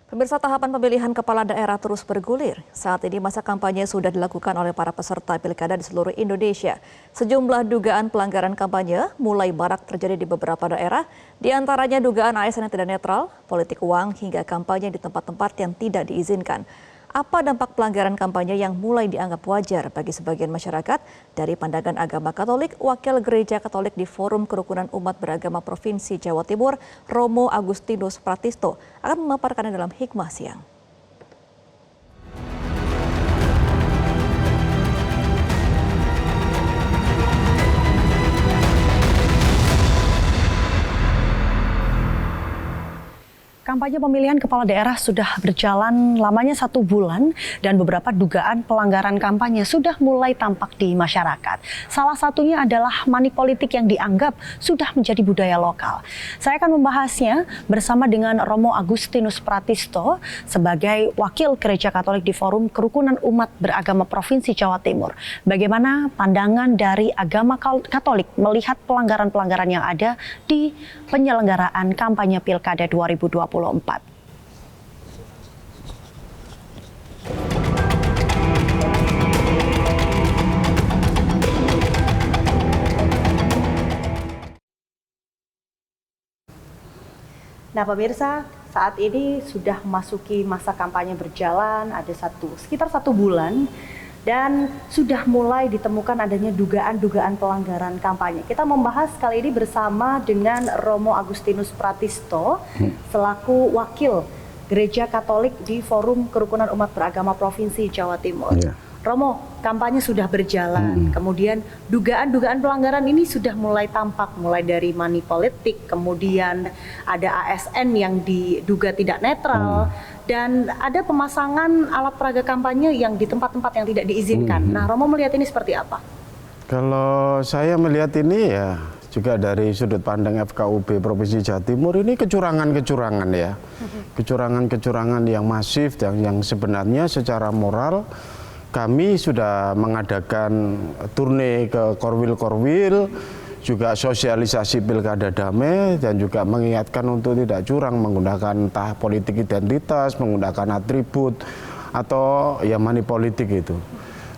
Pemirsa, tahapan pemilihan kepala daerah terus bergulir. Saat ini masa kampanye sudah dilakukan oleh para peserta pilkada di seluruh Indonesia. Sejumlah dugaan pelanggaran kampanye mulai marak terjadi di beberapa daerah, di antaranya dugaan ASN yang tidak netral, politik uang, hingga kampanye di tempat-tempat yang tidak diizinkan. Apa dampak pelanggaran kampanye yang mulai dianggap wajar bagi sebagian masyarakat? Dari pandangan agama Katolik, Wakil Gereja Katolik di Forum Kerukunan Umat Beragama Provinsi Jawa Timur, Romo Agustinus Pratisto, akan memaparkannya dalam Hikmah Siang. Kampanye pemilihan kepala daerah sudah berjalan lamanya 1 bulan dan beberapa dugaan pelanggaran kampanye sudah mulai tampak di masyarakat. Salah satunya adalah money politik yang dianggap sudah menjadi budaya lokal. Saya akan membahasnya bersama dengan Romo Agustinus Pratisto sebagai Wakil Gereja Katolik di Forum Kerukunan Umat Beragama Provinsi Jawa Timur. Bagaimana pandangan dari agama Katolik melihat pelanggaran-pelanggaran yang ada di penyelenggaraan kampanye Pilkada 2024. Nah pemirsa, saat ini sudah memasuki masa kampanye berjalan, ada sekitar 1 bulan, dan sudah mulai ditemukan adanya dugaan-dugaan pelanggaran kampanye. Kita membahas kali ini bersama dengan Romo Agustinus Pratisto selaku Wakil Gereja Katolik di Forum Kerukunan Umat Beragama Provinsi Jawa Timur. Romo, kampanye sudah berjalan, kemudian dugaan-dugaan pelanggaran ini sudah mulai tampak, mulai dari money politik, kemudian ada ASN yang diduga tidak netral, dan ada pemasangan alat peraga kampanye yang di tempat-tempat yang tidak diizinkan. Nah, Romo melihat ini seperti apa? Kalau saya melihat ini ya juga dari sudut pandang FKUB Provinsi Jawa Timur, ini kecurangan-kecurangan ya. Kecurangan-kecurangan yang masif dan yang sebenarnya secara moral kami sudah mengadakan turne ke korwil-korwil, juga sosialisasi pilkada damai, dan juga mengingatkan untuk tidak curang menggunakan entah politik identitas, menggunakan atribut, atau ya money politik itu.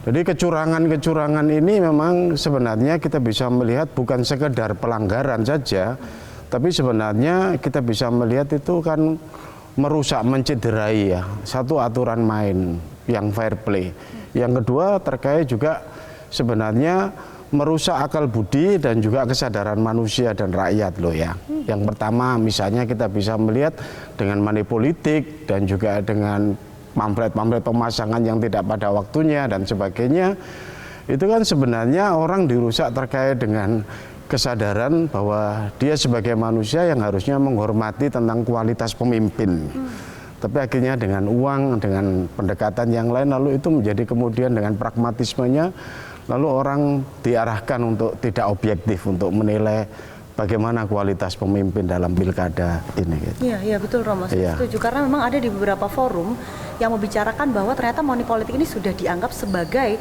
Jadi kecurangan-kecurangan ini memang sebenarnya kita bisa melihat bukan sekedar pelanggaran saja, tapi sebenarnya kita bisa melihat itu kan merusak, mencederai ya satu aturan main yang fair play. Yang kedua terkait juga sebenarnya merusak akal budi dan juga kesadaran manusia dan rakyat loh ya. Yang pertama misalnya kita bisa melihat dengan money politik dan juga dengan pamflet-pamflet pemasangan yang tidak pada waktunya dan sebagainya. Itu kan sebenarnya orang dirusak terkait dengan kesadaran bahwa dia sebagai manusia yang harusnya menghormati tentang kualitas pemimpin. Tapi akhirnya dengan uang, dengan pendekatan yang lain, lalu itu menjadi kemudian dengan pragmatismenya, lalu orang diarahkan untuk tidak objektif, untuk menilai bagaimana kualitas pemimpin dalam pilkada ini. Gitu. Iya betul Romo, saya setuju. Karena memang ada di beberapa forum yang membicarakan bahwa ternyata money politik ini sudah dianggap sebagai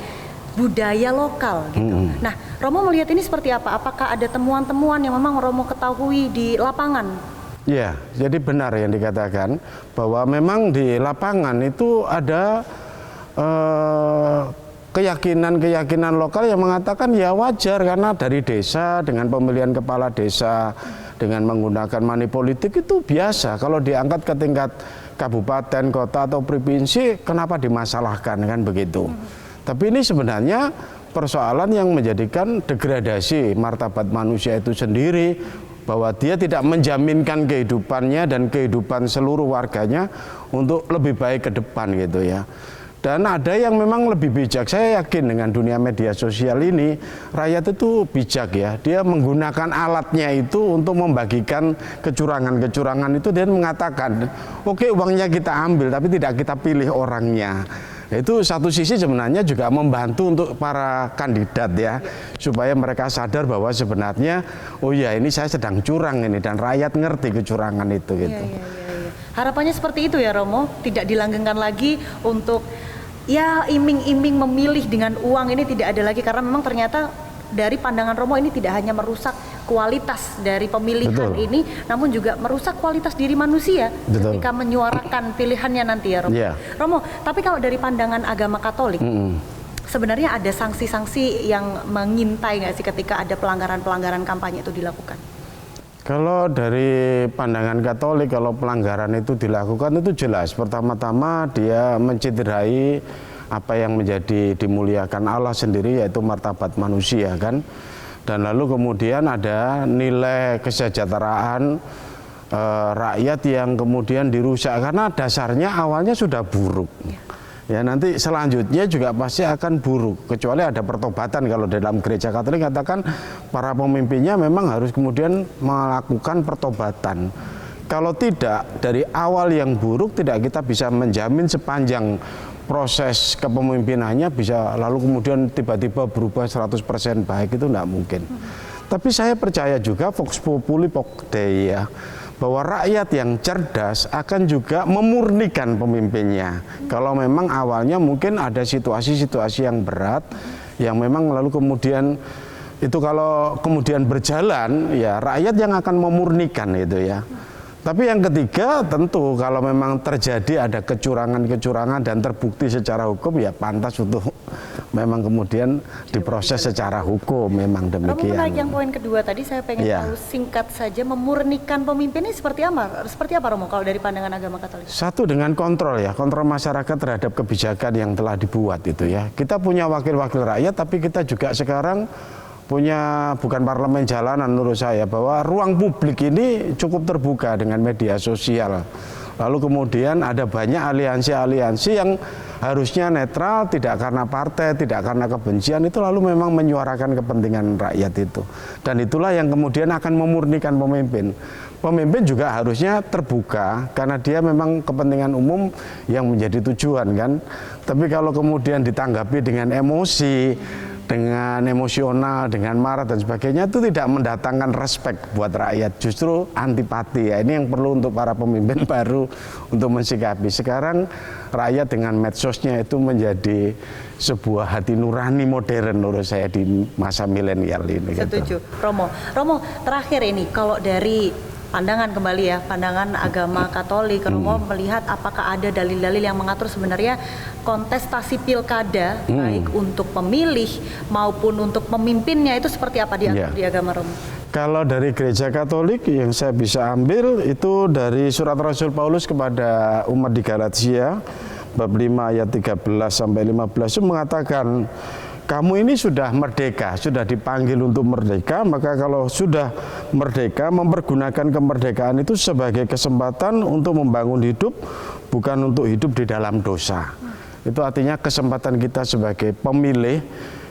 budaya lokal gitu. Nah, Romo melihat ini seperti apa? Apakah ada temuan-temuan yang memang Romo ketahui di lapangan? Ya, jadi benar yang dikatakan bahwa memang di lapangan itu ada keyakinan-keyakinan lokal yang mengatakan ya wajar karena dari desa dengan pemilihan kepala desa dengan menggunakan money politik itu biasa. Kalau diangkat ke tingkat kabupaten, kota atau provinsi, kenapa dimasalahkan kan begitu. Tapi ini sebenarnya persoalan yang menjadikan degradasi martabat manusia itu sendiri, bahwa dia tidak menjaminkan kehidupannya dan kehidupan seluruh warganya untuk lebih baik ke depan gitu ya. Dan ada yang memang lebih bijak. Saya yakin dengan dunia media sosial ini rakyat itu bijak ya. Dia menggunakan alatnya itu untuk membagikan kecurangan-kecurangan itu dan mengatakan, oke, uangnya kita ambil tapi tidak kita pilih orangnya. Itu satu sisi sebenarnya juga membantu untuk para kandidat ya, supaya mereka sadar bahwa sebenarnya oh ya ini saya sedang curang ini, dan rakyat ngerti kecurangan itu gitu. Harapannya seperti itu ya Romo, tidak dilanggengkan lagi untuk ya iming-iming memilih dengan uang ini, tidak ada lagi, karena memang ternyata dari pandangan Romo ini tidak hanya merusak kualitas dari pemilihan Betul. ini, namun juga merusak kualitas diri manusia Betul. ketika menyuarakan pilihannya nanti ya Romo. Iya. Romo, tapi kalau dari pandangan agama Katolik, sebenarnya ada sanksi-sanksi yang mengintai nggak sih ketika ada pelanggaran-pelanggaran kampanye itu dilakukan? Kalau dari pandangan Katolik, kalau pelanggaran itu dilakukan itu jelas. Pertama-tama dia mencederai apa yang menjadi dimuliakan Allah sendiri, yaitu martabat manusia kan. Dan lalu kemudian ada nilai kesejahteraan rakyat yang kemudian dirusak karena dasarnya awalnya sudah buruk. Ya, nanti selanjutnya juga pasti akan buruk, kecuali ada pertobatan. Kalau dalam gereja Katolik katakan para pemimpinnya memang harus kemudian melakukan pertobatan. Kalau tidak, dari awal yang buruk tidak kita bisa menjamin sepanjang proses kepemimpinannya bisa lalu kemudian tiba-tiba berubah 100% baik, itu tidak mungkin. Tapi saya percaya juga Vox Populi Vox Dei ya, bahwa rakyat yang cerdas akan juga memurnikan pemimpinnya. Kalau memang awalnya mungkin ada situasi-situasi yang berat, yang memang lalu kemudian itu kalau kemudian berjalan, ya rakyat yang akan memurnikan itu ya. Tapi yang ketiga tentu kalau memang terjadi ada kecurangan-kecurangan dan terbukti secara hukum, ya pantas untuk memang kemudian diproses secara hukum, memang demikian. Romo menarik yang poin kedua tadi, saya pengen tahu singkat saja, memurnikan pemimpin ini seperti apa? Seperti apa Romo kalau dari pandangan agama Katolik? Satu, dengan kontrol ya, kontrol masyarakat terhadap kebijakan yang telah dibuat itu ya. Kita punya wakil-wakil rakyat, tapi kita juga sekarang punya bukan parlemen jalanan menurut saya, bahwa ruang publik ini cukup terbuka dengan media sosial. Lalu kemudian ada banyak aliansi-aliansi yang harusnya netral, tidak karena partai, tidak karena kebencian, itu lalu memang menyuarakan kepentingan rakyat itu. Dan itulah yang kemudian akan memurnikan pemimpin. Pemimpin juga harusnya terbuka karena dia memang kepentingan umum yang menjadi tujuan kan. Tapi kalau kemudian ditanggapi dengan emosi, dengan emosional, dengan marah dan sebagainya, itu tidak mendatangkan respect buat rakyat, justru antipati ya. Ini yang perlu untuk para pemimpin baru untuk mensikapi. Sekarang rakyat dengan medsosnya itu menjadi sebuah hati nurani modern menurut saya di masa milenial ini. Setuju. Gitu. Romo, terakhir ini kalau dari pandangan kembali ya, pandangan agama Katolik, Romo melihat apakah ada dalil-dalil yang mengatur sebenarnya kontestasi pilkada baik untuk pemilih maupun untuk pemimpinnya itu seperti apa diatur di agama Romo? Kalau dari gereja Katolik yang saya bisa ambil itu dari surat Rasul Paulus kepada umat di Galatia bab 5 ayat 13 sampai 15 itu mengatakan, kamu ini sudah merdeka, sudah dipanggil untuk merdeka, maka kalau sudah merdeka, mempergunakan kemerdekaan itu sebagai kesempatan untuk membangun hidup, bukan untuk hidup di dalam dosa. Itu artinya kesempatan kita sebagai pemilih,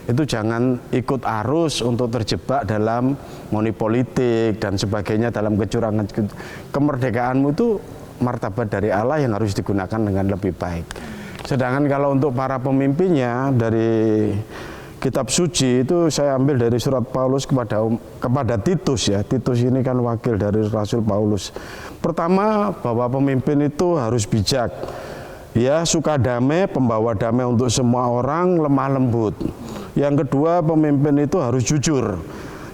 itu jangan ikut arus untuk terjebak dalam money politik dan sebagainya, dalam kecurangan. Kemerdekaanmu itu martabat dari Allah yang harus digunakan dengan lebih baik. Sedangkan kalau untuk para pemimpinnya dari kitab suci itu saya ambil dari surat Paulus kepada Titus ya. Titus ini kan wakil dari Rasul Paulus. Pertama, bahwa pemimpin itu harus bijak. Ya, suka damai, pembawa damai untuk semua orang, lemah lembut. Yang kedua, pemimpin itu harus jujur.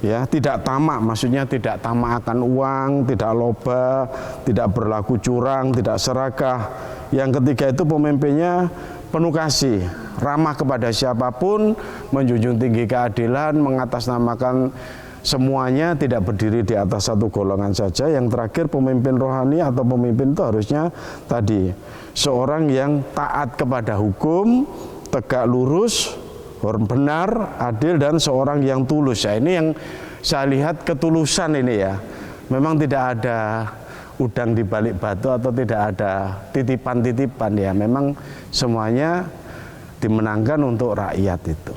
Ya, tidak tamak, maksudnya tidak tamak akan uang, tidak loba, tidak berlaku curang, tidak serakah. Yang ketiga itu pemimpinnya penuh kasih, ramah kepada siapapun, menjunjung tinggi keadilan, mengatasnamakan semuanya, tidak berdiri di atas satu golongan saja. Yang terakhir, pemimpin rohani atau pemimpin itu harusnya tadi seorang yang taat kepada hukum, tegak lurus, benar, adil, dan seorang yang tulus. Ya, ini yang saya lihat ketulusan ini ya. Memang tidak ada udang di balik batu atau tidak ada titipan-titipan ya. Memang semuanya dimenangkan untuk rakyat itu.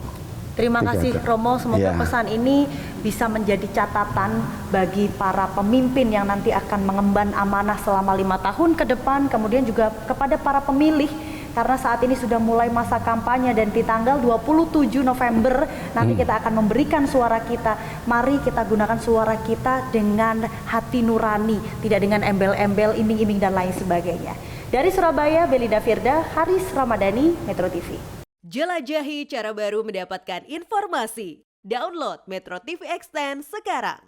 Terima kasih Romo, semoga pesan ini bisa menjadi catatan bagi para pemimpin yang nanti akan mengemban amanah selama 5 tahun ke depan, kemudian juga kepada para pemilih. Karena saat ini sudah mulai masa kampanye dan di tanggal 27 November nanti kita akan memberikan suara kita. Mari kita gunakan suara kita dengan hati nurani, tidak dengan embel-embel, iming-iming dan lain sebagainya. Dari Surabaya, Belida Firda, Haris Ramadhani, Metro TV. Jelajahi cara baru mendapatkan informasi. Download Metro TV Extend sekarang.